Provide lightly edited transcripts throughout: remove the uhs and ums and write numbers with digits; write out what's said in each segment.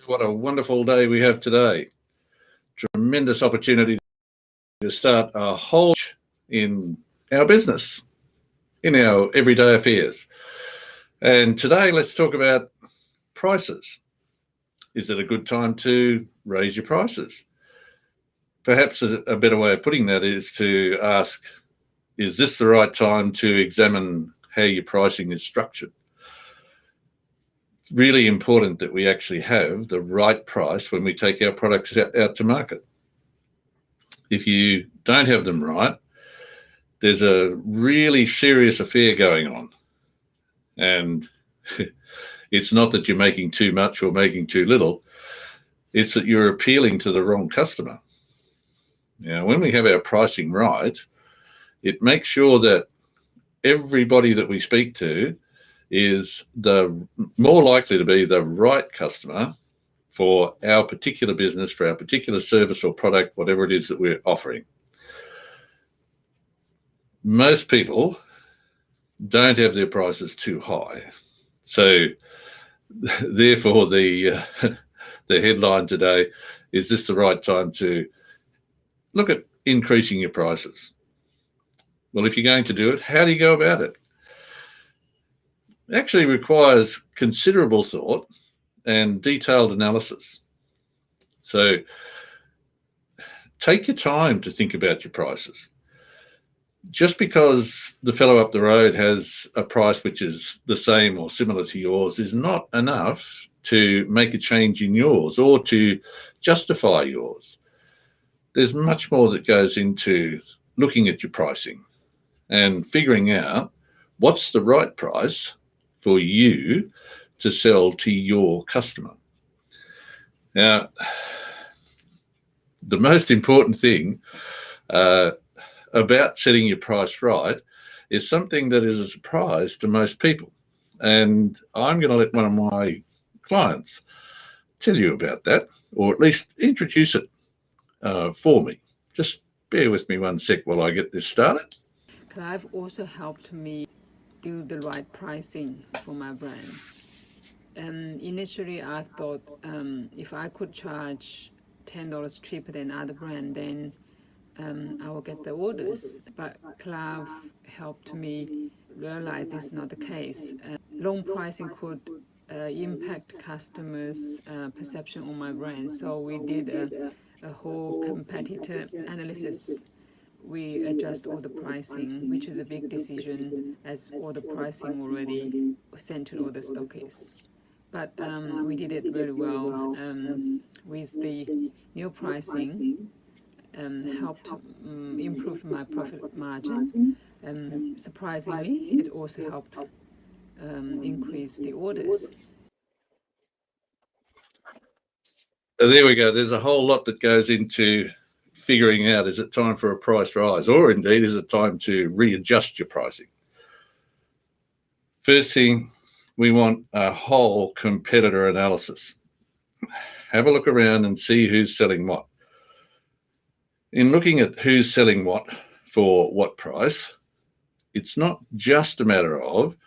What a wonderful day we have today. Tremendous opportunity to start a whole in our business, in our everyday affairs. And today let's talk about prices. Is it a good time to raise your prices? Perhaps a better way of putting that is to ask, is this the right time to examine how your pricing is structured? It's really important that we actually have the right price when we take our products out to market. If you don't have them right, there's a really serious affair going on. And it's not that you're making too much or making too little, it's that you're appealing to the wrong customer. Now, when we have our pricing right, it makes sure that everybody that we speak to is the more likely to be the right customer for our particular business, for our particular service or product, whatever it is that we're offering. Most people don't have their prices too high. So therefore the headline today is this the right time to look at increasing your prices? Well, if you're going to do it, how do you go about it? It actually requires considerable thought and detailed analysis. So take your time to think about your prices. Just because the fellow up the road has a price which is the same or similar to yours is not enough to make a change in yours or to justify yours. There's much more that goes into looking at your pricing and figuring out what's the right price for you to sell to your customer. Now, the most important thing about setting your price right is something that is a surprise to most people. And I'm going to let one of my clients tell you about that, or at least introduce it for me. Just bear with me one sec while I get this started. Clive also helped me do the right pricing for my brand. Initially, I thought if I could charge $10 cheaper than other brand, then I will get the orders. But Clive helped me realize this is not the case. Loan pricing could impact customers' perception on my brand. So we did a whole competitor analysis. We adjust all the pricing, which is a big decision as all the pricing already sent to all the stockists. But we did it really well with the new pricing. Helped improve my profit margin. Surprisingly, it also helped increase the orders. So there we go. There's a whole lot that goes into figuring out, is it time for a price rise, or indeed is it time to readjust your pricing? First thing, we want a whole competitor analysis. Have a look around and see who's selling what. In looking at who's selling what for what price, it's not just a matter of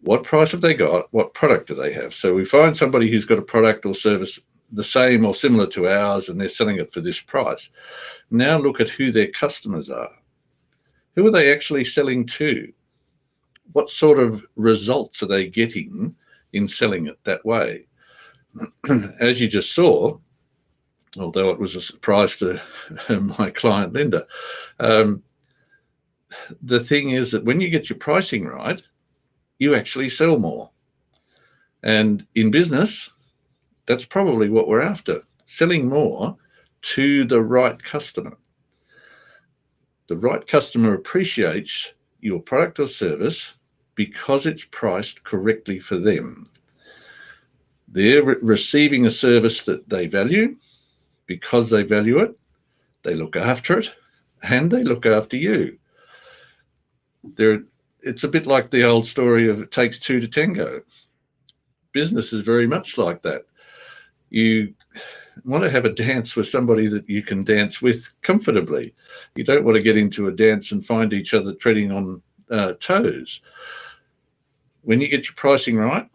what price have they got, what product do they have. So we find somebody who's got a product or service the same or similar to ours and they're selling it for this price. Now look at who their customers are. Who are they actually selling to? What sort of results are they getting in selling it that way? As you just saw, although it was a surprise to my client Linda, the thing is that when you get your pricing right, you actually sell more. And in business, that's probably what we're after, selling more to the right customer. The right customer appreciates your product or service because it's priced correctly for them. They're receiving a service that they value. Because they value it, they look after it, and they look after you. It's a bit like the old story of it takes two to tango. Business is very much like that. You want to have a dance with somebody that you can dance with comfortably. You don't want to get into a dance and find each other treading on toes. When you get your pricing right,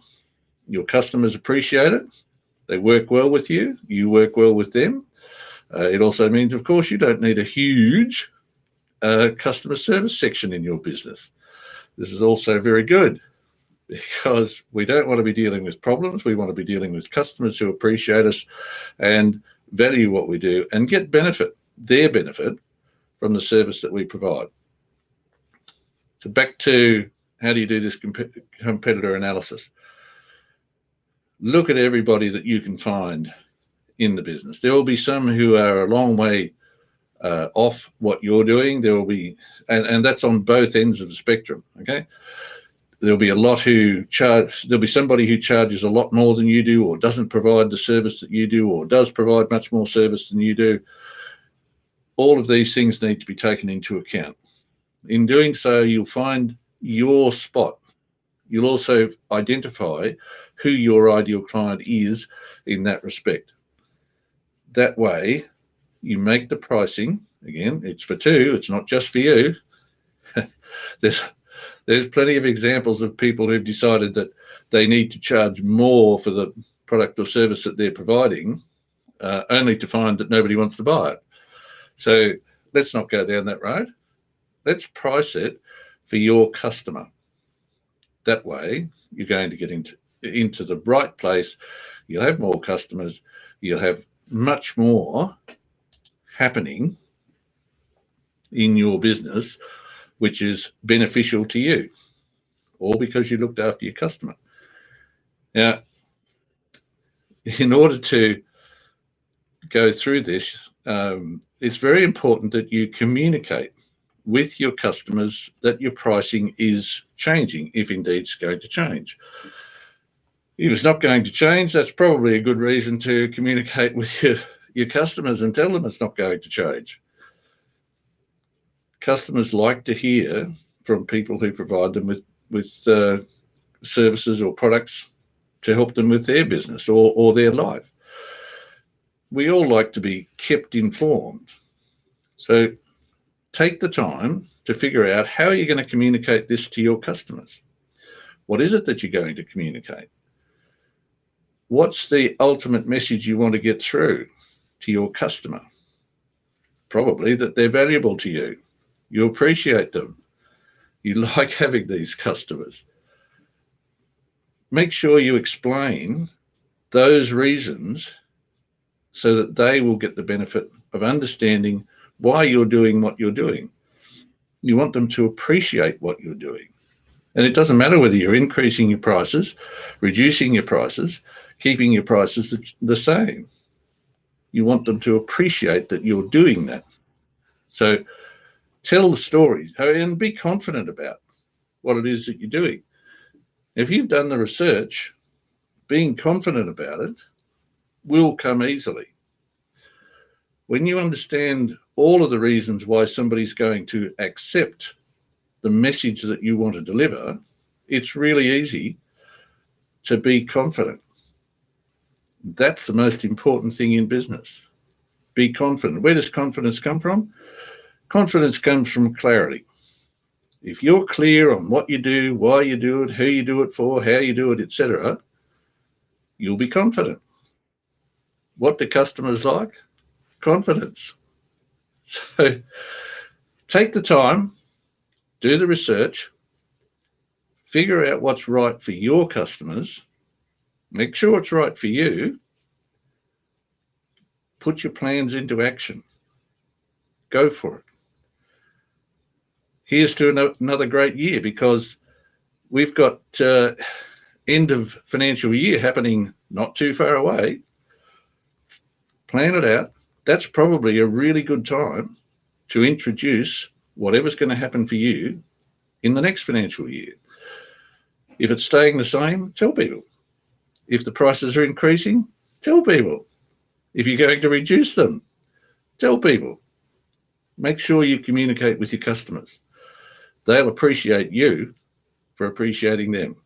your customers appreciate it, They work well with you. You work well with them. It also means, of course, you don't need a huge customer service section in your business. This is also very good because we don't want to be dealing with problems. We want to be dealing with customers who appreciate us and value what we do and get their benefit from the service that we provide. So back to how do you do this competitor analysis? Look at everybody that you can find in the business. There will be some who are a long way off what you're doing. There will be, and that's on both ends of the spectrum, okay? There'll be a lot there'll be somebody who charges a lot more than you do, or doesn't provide the service that you do, or does provide much more service than you do. All of these things need to be taken into account. In doing so, you'll find your spot. You'll also identify who your ideal client is in that respect. That way, you make the pricing, again, it's for two, it's not just for you. There's plenty of examples of people who've decided that they need to charge more for the product or service that they're providing, only to find that nobody wants to buy it. So let's not go down that road. Let's price it for your customer. That way, you're going to get into the right place. You'll have more customers. You'll have much more happening in your business, which is beneficial to you, all because you looked after your customer. Now, in order to go through this, it's very important that you communicate with your customers that your pricing is changing, if indeed it's going to change. If it's not going to change, that's probably a good reason to communicate with your customers and tell them it's not going to change. Customers like to hear from people who provide them with services or products to help them with their business or their life. We all like to be kept informed. So take the time to figure out how you're going to communicate this to your customers. What is it that you're going to communicate? What's the ultimate message you want to get through to your customer? Probably that they're valuable to you. You appreciate them. You like having these customers. Make sure you explain those reasons so that they will get the benefit of understanding why you're doing what you're doing. You want them to appreciate what you're doing. And it doesn't matter whether you're increasing your prices, reducing your prices, keeping your prices the same. You want them to appreciate that you're doing that. So tell the stories and be confident about what it is that you're doing. If you've done the research, being confident about it will come easily. When you understand all of the reasons why somebody's going to accept the message that you want to deliver, it's really easy to be confident. That's the most important thing in business. Be confident. Where does confidence come from? Confidence comes from clarity. If you're clear on what you do, why you do it, who you do it for, how you do it, etc., you'll be confident. What do customers like? Confidence. So take the time, do the research, figure out what's right for your customers, make sure it's right for you, put your plans into action, go for it. Here's to another great year, because we've got end of financial year happening not too far away. Plan it out. That's probably a really good time to introduce whatever's going to happen for you in the next financial year. If it's staying the same, tell people. If the prices are increasing, tell people. If you're going to reduce them, tell people. Make sure you communicate with your customers. They'll appreciate you for appreciating them.